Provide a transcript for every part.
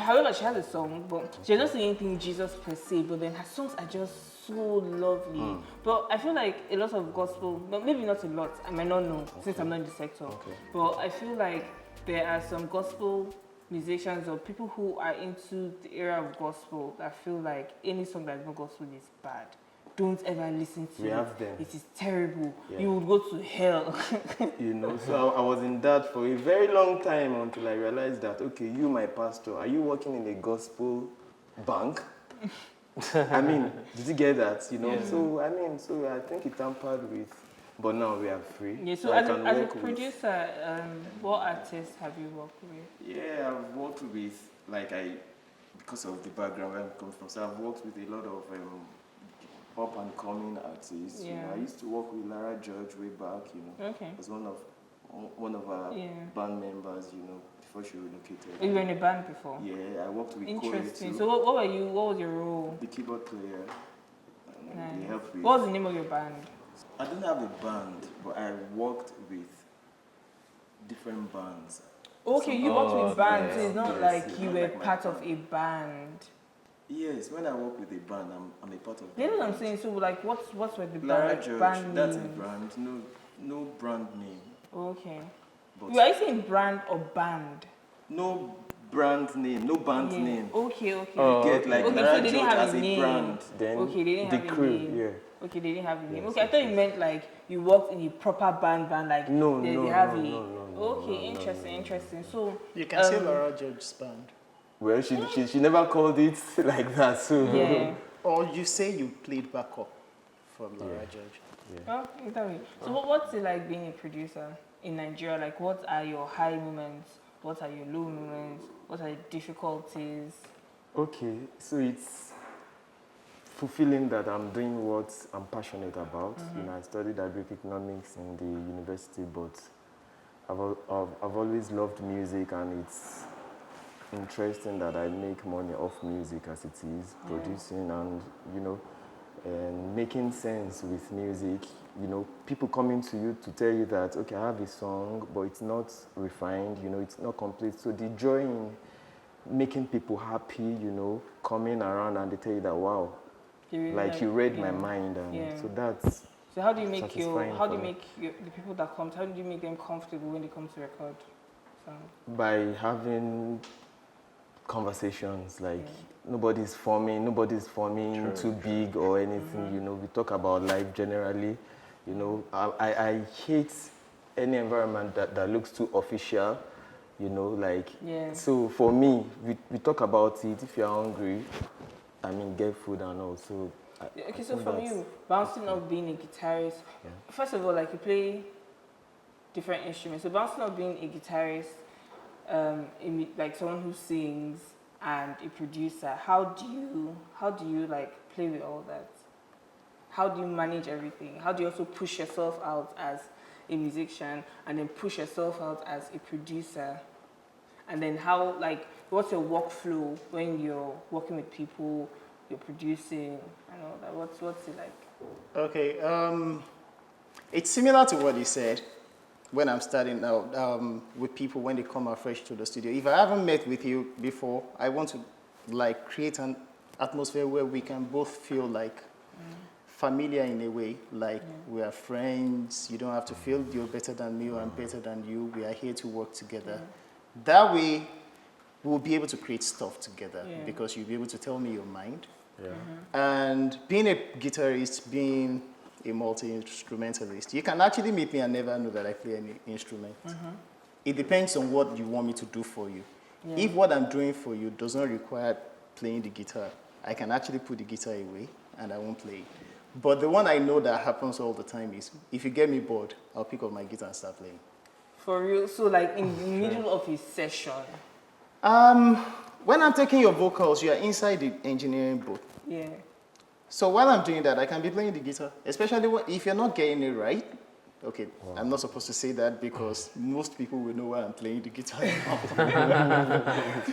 however, she has a song, but she's not singing anything Jesus per se. But then her songs are just so lovely. But I feel like a lot of gospel, but maybe not a lot. I might not know since I'm not in the sector. But I feel like there are some gospel musicians or people who are into the era of gospel that feel like any song that's not gospel is bad. Don't ever listen to it. We have them. It is terrible. Yeah. You would go to hell. So I was in that for a very long time until I realized that, okay, you, my pastor, are you working in a gospel bank? I mean, did you get that? Yeah. So I think it tampered with, but now we are free. Yeah, so as a producer, what artists have you worked with? Yeah, I've worked with, because of the background where I'm coming from, so I've worked with a lot of up and coming artists. Yeah. I used to work with Lara George way back, Okay. as one of our band members, before she relocated. You were in a band before? Yeah, I worked with Interesting. So what was your role? The keyboard player. Nice. They helped with. What was the name of your band? I don't have a band, but I worked with different bands. Okay, you worked with bands, so it's not like you were part of a band. Yes, when I work with a band, I'm a part of. You know what I'm saying? So like, what's with the Lara band? George, Band that's names? a brand. No brand name. Okay. But Are you saying brand or band? No brand name, no band name. Okay. You get okay, Lara so they didn't George have as a a name. brand. Then Okay, they didn't the have crew, a name. yeah. Okay, they didn't have a name. Yes, Okay, I thought you meant like you worked in a proper band, like No. Okay, interesting. So You can say Lara George's band. Well, she never called it like that, so. yeah. Or you say you played backup for Lara George. Oh, either way. So what's it like being a producer in Nigeria? Like, what are your high moments? What are your low moments? What are the difficulties? Okay, so it's fulfilling that I'm doing what I'm passionate about. I studied agroeconomics in the university, but I've always loved music, and it's interesting that I make money off music as it is, producing and making sense with music. People coming to you to tell you that, okay, I have a song, but it's not refined, it's not complete. So the joy in making people happy, coming around and they tell you that, wow, you read my mind, and so that's. So how do you make the people that come? How do you make them comfortable when they come to record? By having conversations, nobody's forming too big or anything. We talk about life generally. I hate any environment that looks too official. So for me, we talk about it. If you're hungry, get food and all. So okay, so from you, bouncing off being a guitarist, first of all, you play different instruments. So bouncing off being a guitarist, someone who sings and a producer, how do you play with all that? How do you manage everything? How do you also push yourself out as a musician and then push yourself out as a producer? And then what's your workflow when you're working with people, you're producing and all that? What's it like? Okay, it's similar to what he said. When I'm starting out with people when they come out fresh to the studio. If I haven't met with you before, I want to create an atmosphere where we can both feel familiar in a way, we are friends. You don't have to feel you're better than me or I'm better than you. We are here to work together. That way, we'll be able to create stuff together because you'll be able to tell me your mind. And being a guitarist, being a multi-instrumentalist, you can actually meet me and never know that I play any instrument. It depends on what you want me to do for you. If what I'm doing for you does not require playing the guitar, I can actually put the guitar away and I won't play it. But the one I know that happens all the time is, if you get me bored, I'll pick up my guitar and start playing. For real? So in the middle of a session? When I'm taking your vocals, you are inside the engineering booth. Yeah. So while I'm doing that, I can be playing the guitar, especially if you're not getting it right. Okay, I'm not supposed to say that because most people will know why I'm playing the guitar.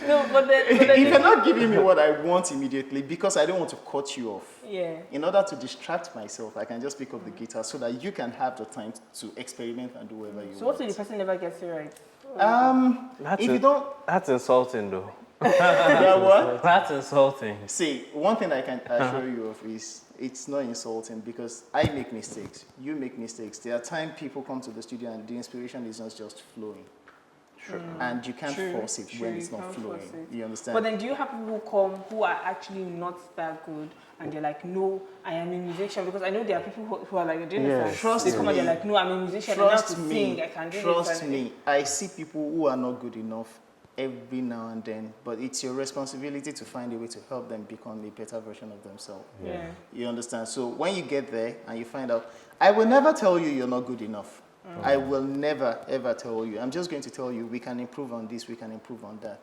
No, but if you're not giving me what I want immediately, because I don't want to cut you off. In order to distract myself, I can just pick up the guitar so that you can have the time to experiment and do whatever you want. So what if the person never gets it right? If you don't... That's insulting though. Yeah, what? That's insulting. See, one thing I can assure you of is it's not insulting because I make mistakes. You make mistakes. There are times people come to the studio and the inspiration is not just flowing. True. And you can't force it when you it's not can't flowing. force it. You understand? But then do you have people who come who are actually not that good and they're like, no, I am a musician? Because I know there are people who are like, do you understand? Trust they come and me. they're like, no, I'm a musician, I know how to sing, I can do this. Trust me. I see people who are not good enough every now and then, but it's your responsibility to find a way to help them become a better version of themselves. Yeah. You understand? So when you get there and you find out, I will never tell you you're not good enough. I will never ever tell you. I'm just going to tell you we can improve on this, we can improve on that,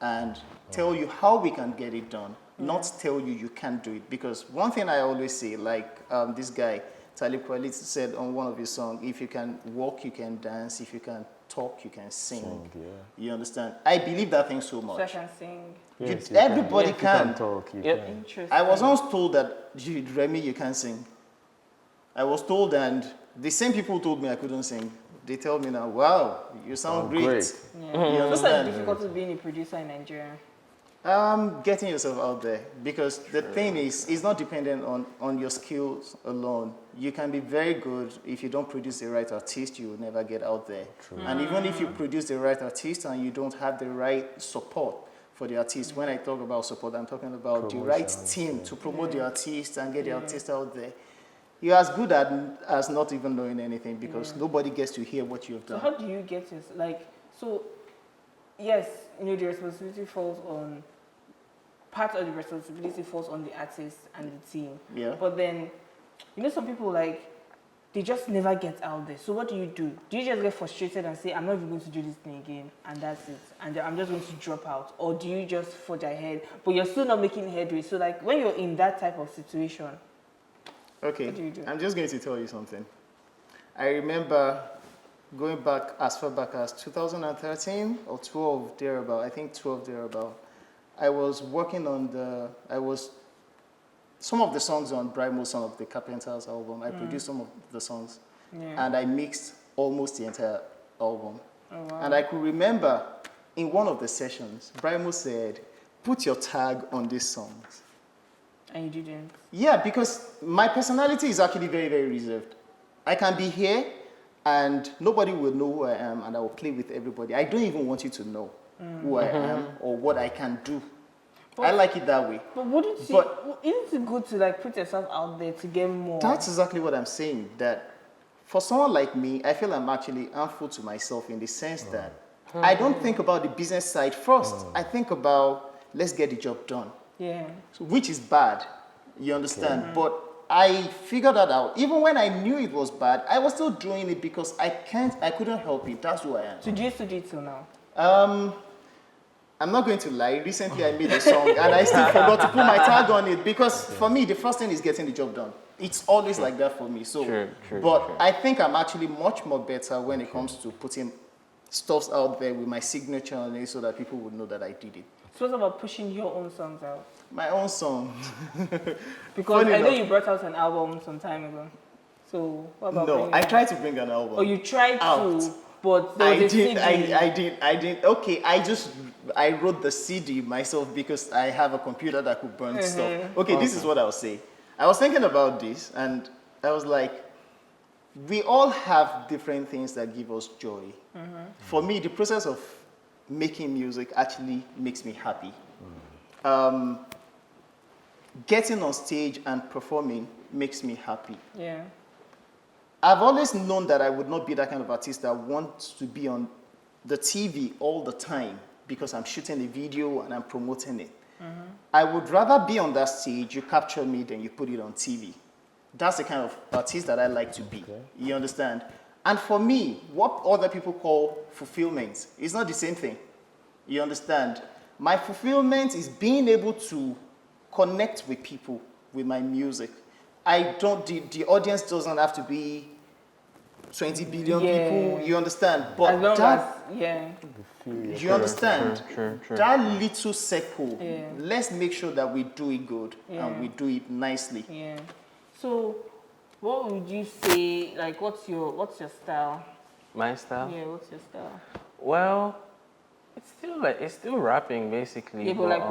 and tell you how we can get it done. Not tell you you can't do it, because one thing I always say, like this guy Talib Kweli said on one of his songs, if you can walk, you can dance. If you can talk, you can sing. You understand? I believe that thing so much. So I can sing. Yes, Everybody If you can can. talk, you Yep. can. Interesting. I was once told that, Remi, you can't sing. I was told, and the same people told me I couldn't sing. They tell me now, wow, you sound great. Yeah. You What's the understand? difficulty of being a producer in Nigeria? Getting yourself out there, because the thing is, it's not dependent on your skills alone. You can be very good. If you don't produce the right artist, you will never get out there. And even if you produce the right artist and you don't have the right support for the artist, when I talk about support, I'm talking about the right team to promote the artist and get the artist out there. You're as good as not even knowing anything, because nobody gets to hear what you've done. So how do you get it? Like, so, yes, the responsibility falls on, part of the responsibility falls on the artist and the team. Yeah. But then, some people, like, they just never get out there. So what do? Do you just get frustrated and say, I'm not even going to do this thing again, and that's it, and I'm just going to drop out? Or do you just forge ahead, but you're still not making headway? So, like, when you're in that type of situation, Okay, what do you do? I'm just going to tell you something. I remember going back as far back as 2013 or 12 thereabout. I think 12 thereabout. I was working on some of the songs on Brimo's Son of the Carpenters album. I produced some of the songs, and I mixed almost the entire album. Oh, wow. And I could remember in one of the sessions, Brimo said, "Put your tag on these songs." And you didn't. Yeah, because my personality is actually very, very reserved. I can be here and nobody will know who I am, and I will play with everybody. I don't even want you to know who I am or what I can do. I like it that way. But wouldn't isn't it good to, like, put yourself out there to get more? That's exactly what I'm saying. That for someone like me, I feel I'm actually harmful to myself in the sense that I don't think about the business side first. I think about, let's get the job done. Yeah. So, which is bad, you understand? But I figured that out. Even when I knew it was bad, I was still doing it because I couldn't help it. That's who I am. So do you still do it till now? I'm not going to lie. Recently, I made a song and I still forgot to put my tag on it, because for me, the first thing is getting the job done. It's always like that for me. So, but I think I'm actually much more better when it comes to putting stuff out there with my signature on it, so that people would know that I did it. So what about pushing your own songs out? My own song. Because Funny I know enough. you brought out an album some time ago. So what about? No, I tried to bring an album. Oh, you tried out. to, but there was a CD. I didn't. Okay, I wrote the CD myself because I have a computer that could burn stuff. Okay, this is what I'll say. I was thinking about this and I was like, we all have different things that give us joy. For me, the process of making music actually makes me happy. Getting on stage and performing makes me happy. Yeah. I've always known that I would not be that kind of artist that wants to be on the TV all the time because I'm shooting a video and I'm promoting it. I would rather be on that stage, you capture me, than you put it on TV. That's the kind of artist that I like to be. You understand? And for me, what other people call fulfillment is not the same thing. You understand? My fulfillment is being able to connect with people with my music. The audience doesn't have to be 20 billion people, you understand? But as long that, as, you understand? True. That little circle, let's make sure that we do it good and we do it nicely. Yeah. So, what would you say? Like, what's your style? My style? Yeah, what's your style? Well, It's still rapping basically. Yeah, but like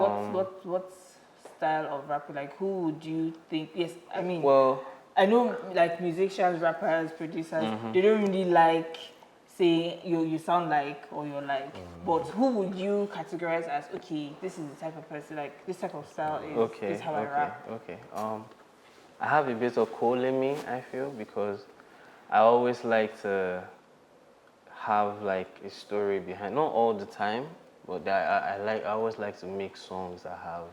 what style of rapping? Like who would you think? Yes, I mean, Well, I know like musicians, rappers, producers, they don't really like say you sound like or you're like. But who would you categorize as okay? This is the type of person like this type of style is how I rap. okay. I have a bit of coal in me, I feel, because I always like to have like a story behind. Not all the time, but I always like to make songs that have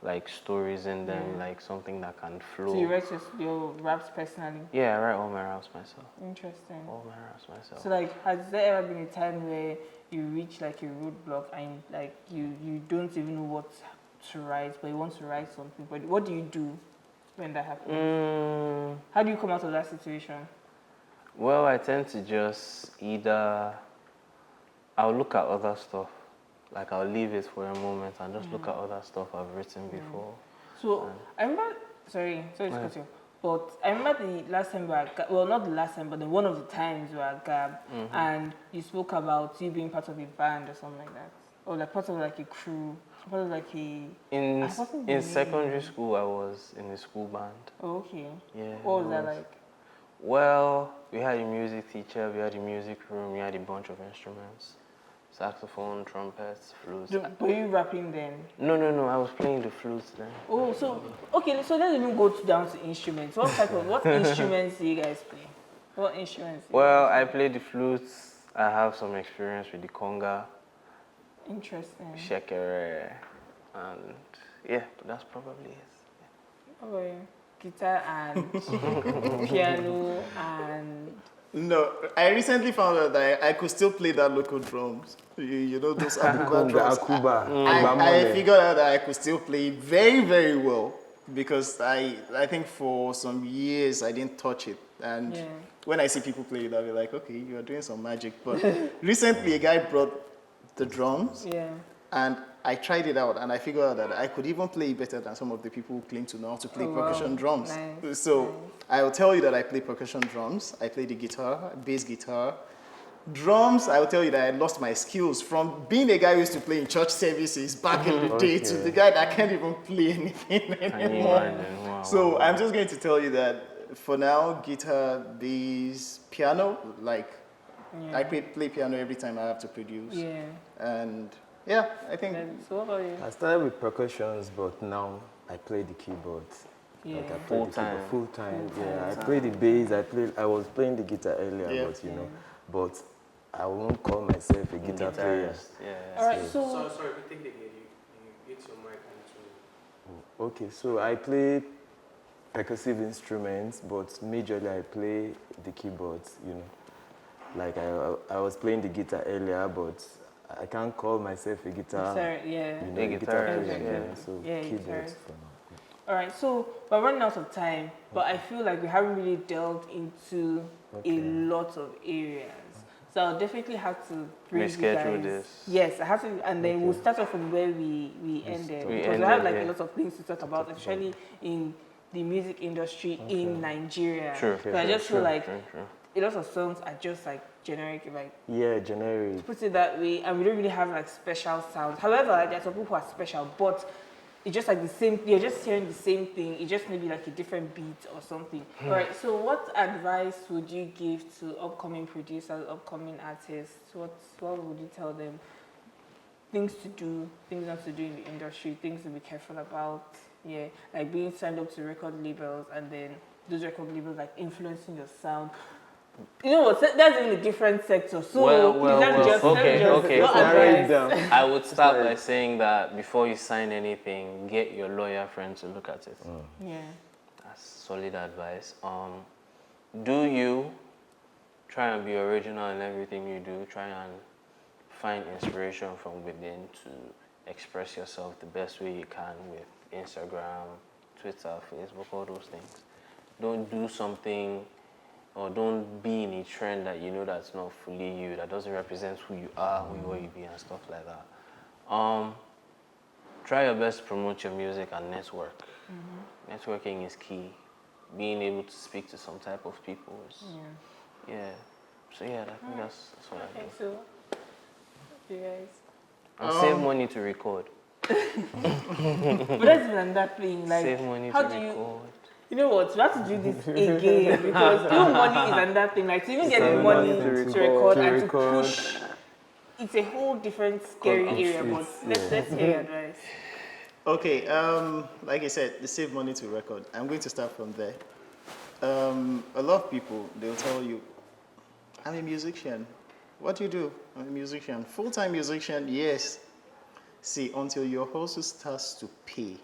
like stories in them, like something that can flow. So you write your raps personally? Yeah, I write all my raps myself. Interesting. All my raps myself. So like, has there ever been a time where you reach like a roadblock and like you don't even know what to write, but you want to write something? But what do you do when that happens? How do you come out of that situation? Well, I tend to just either I'll look at other stuff. Like I'll leave it for a moment and just look at other stuff I've written before. So I remember, sorry to cut you, but I remember the last time we were at Gab, well, not the last time, but then one of the times we were at Gab, and you spoke about you being part of a band or something like that, or like part of like a crew, part of like a. In secondary school, I was in the school band. Oh, okay. Yeah. What was that like? Well, we had a music teacher, we had a music room, we had a bunch of instruments. Saxophone, trumpets, flutes. Were you rapping then? No, I was playing the flutes then. Oh, so okay, so let's even go down to instruments. What instruments do you guys play? What instruments? Well, I play the flutes. I have some experience with the conga, Interesting. shekere, and yeah, that's probably it. How about you? Guitar and piano and. No, I recently found out that I could still play that local drums. You know those Akuba drums. I figured out that I could still play very, very well because I think for some years I didn't touch it. And when I see people play it, I'll be like, okay, you're doing some magic. But recently a guy brought the drums and I tried it out and I figured out that I could even play better than some of the people who claim to know how to play percussion drums. Nice. So I will tell you that I play percussion drums. I play the guitar, bass guitar. Drums, I will tell you that I lost my skills from being a guy who used to play in church services back in the day to the guy that can't even play anything anymore. Wow, so I'm just going to tell you that for now, guitar, bass, piano, like I play piano every time I have to produce. Yeah. And yeah, I think. So what about you? I started with percussions, but now I play the keyboards. Yeah. Like I play the keyboard full time. Yeah, I play the bass. I was playing the guitar earlier, but you know, but I won't call myself a guitar player. Yeah. All right. Sorry, repeat again. You hit your mic into. Okay, so I play percussive instruments, but majorly I play the keyboards. You know, like I was playing the guitar earlier, but I can't call myself a guitar. Yeah. You know, A a guitar guitarist, player. yeah. So Guitarist. keyboards for now. All right, so we're running out of time, but I feel like we haven't really delved into a lot of areas. So I'll definitely have to bring you guys. Reschedule this. Yes, I have to, and then we'll start off from where we ended. Because we have like a lot of things to talk about, especially in the music industry in Nigeria. True. So I just feel like a lot of songs are just like generic, like generic. put it that way, and we don't really have like special sounds. However, like, there are some people who are special, but it's just like the same, you're just hearing the same thing, it just maybe like a different beat or something. All right, so what advice would you give to upcoming producers, upcoming artists? What would you tell them? Things to do, things not to do in the industry, things to be careful about. Yeah, like being signed up to record labels and then those record labels like influencing your sound. You know what? That's in a different sector. So okay. what advice? I would start by saying that before you sign anything, get your lawyer friend to look at it. Yeah. That's solid advice. Do you try and be original in everything you do? Try and find inspiration from within to express yourself the best way you can with Instagram, Twitter, Facebook, all those things. Don't do something or don't be in a trend that you know that's not fully you, that doesn't represent who you are, who you be, and stuff like that. Try your best to promote your music and network. Networking is key. Being able to speak to some type of people is, So I think that's what I do. Okay, so you guys. And save money to record. But that's even another thing. Like, Save money how to do you? record. You know what? We have to do this again because even money is another thing. Like to even get the money to record and to push, it's a whole different scary area. But let's hear your advice. Okay, like I said, the save money to record. I'm going to start from there. A lot of people, they'll tell you, I'm a musician. What do you do? I'm a musician. Full-time musician, yes. See, until your hustle starts to pay,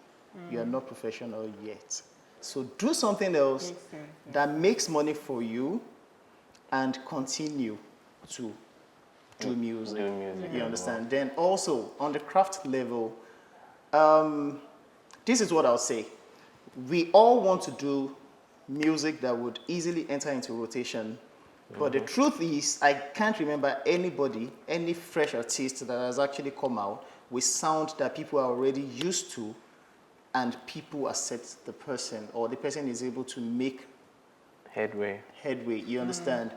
you are not professional yet. So do something else that makes money for you and continue to do music. You understand? Then also, on the craft level, this is what I'll say. We all want to do music that would easily enter into rotation. But the truth is, I can't remember anybody, any fresh artist that has actually come out with sound that people are already used to and people accept the person, or the person is able to make Headway. You understand?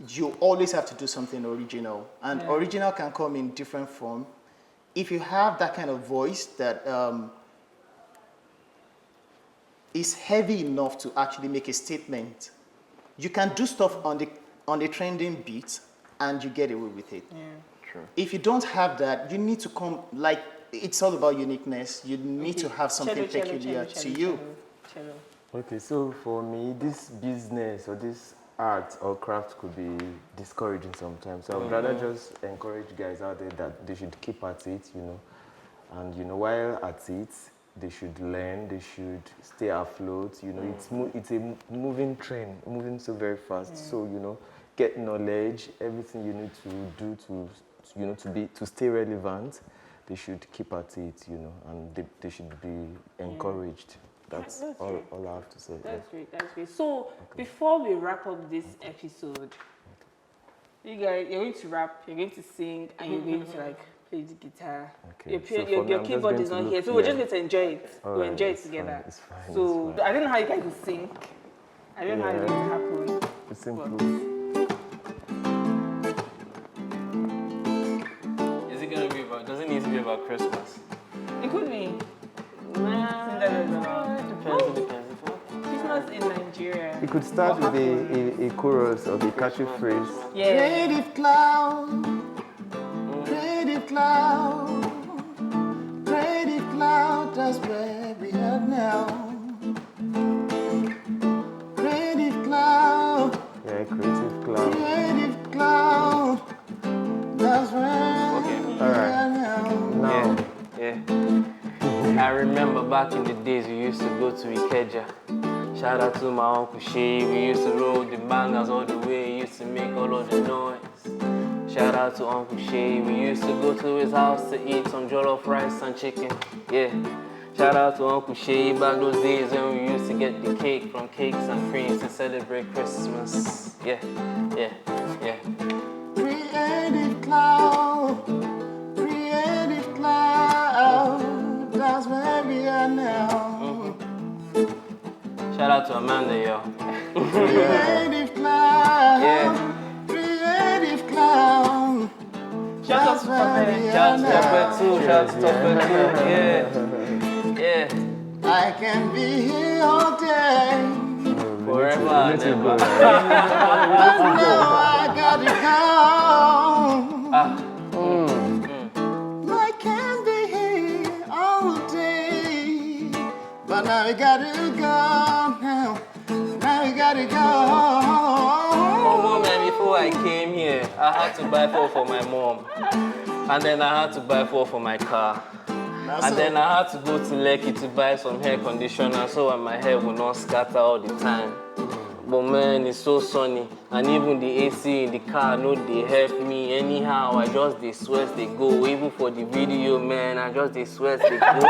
You always have to do something original. And original can come in different form. If you have that kind of voice that is heavy enough to actually make a statement, you can do stuff on the trending beat and you get away with it. Yeah. True. If you don't have that, you need to come, like, it's all about uniqueness. You need to have something peculiar to you. Okay, so for me, this business or this art or craft could be discouraging sometimes. So I would rather just encourage guys out there that they should keep at it, you know. And, you know, while at it, they should learn, they should stay afloat, you know. It's a moving train, moving so very fast. So, you know, get knowledge, everything you need to do to, you know, to stay relevant. They should keep at it, you know, and they should be encouraged. That's all I have to say. That's great, that's great. So, before we wrap up this episode, you guys, you're going to rap, you're going to sing, and you're going to, like, play the guitar. Okay. Your keyboard is not here, so we're just going to enjoy it. We'll enjoy it together. It's fine, So, it's fine. I don't know how you guys will sing. I don't know how it's going to happen. It's simple. Is it gonna be about? Does it need to be about Christmas? It could be. Depends. Christmas in Nigeria. It could start with a chorus of a catchy phrase. Yeah. Creative Kloud, Creative Kloud, Creative Kloud, that's where we are now. Creative Kloud, Yeah, Creative Kloud. Creative Kloud, that's where we are now. Now, Yeah. I remember back in the days we used to go to Ikeja. Shout out to my Uncle Shay. We used to roll the bangers all the way. He used to make all of the noise. Shout out to Uncle Shay. We used to go to his house to eat some jollof rice and chicken. Yeah. Shout out to Uncle Shay. Back those days when we used to get the cake from Cakes and Creams to celebrate Christmas. Yeah. Creative Kloud, Creative Kloud, that's where we are now. Shout out to Amanda, yo. Creative Kloud, Yeah. Creative Kloud, Shout out that's to where Tope. we Shout are out to now. Tope too. Shout out to Tope too. Yeah. I can be here all day, Forever and ever. but now I gotta go. I can be here all day, but now we gotta go now. Now we gotta Oh, go. man, before I came here, I had to buy 4 for my mom. And then I had to buy 4 for my car. And then I had to go to Lekki to buy some hair conditioner so my hair will not scatter all the time. But man, it's so sunny. And even the AC in the car, no, they help me. Anyhow, I just they sweat they go. Even for the video, man, I just they sweat they go.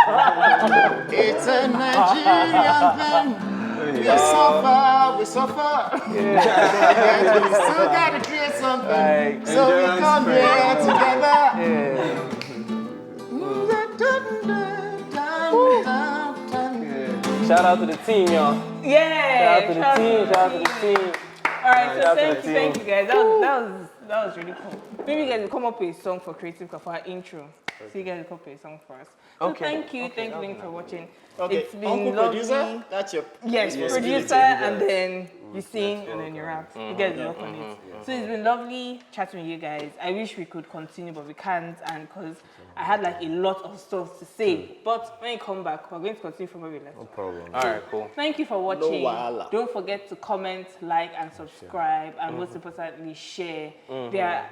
It's a Nigerian thing. We suffer. We still gotta create something. So we come here together. Shout out to the team, y'all. Yeah. Shout out to the team. All right, so That's thank you guys. That was really cool. Maybe you guys will come up with a song for Creative Kloud for our intro. So you guys will come up with a song for us. So Okay. thank you Okay, for watching. Okay, It's been Uncle lovely. Producer, that's your Yes, responsibility. producer, and then you sing, and then you rap. You guys work on it. So it's been lovely chatting with you guys. I wish we could continue, but we can't, and because I had like a lot of stuff to say. But when you come back, we're going to continue from where we left. No problem. All right, cool. Thank you for watching. No wahala. Don't forget to comment, like, and subscribe, and most importantly, share. Their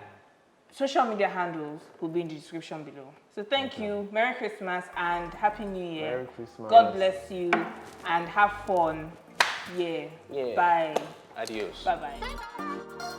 social media handles will be in the description below. So thank you. Merry Christmas and Happy New Year. Merry Christmas. God bless you and have fun. Yeah. Yeah. Bye. Adios. Bye-bye.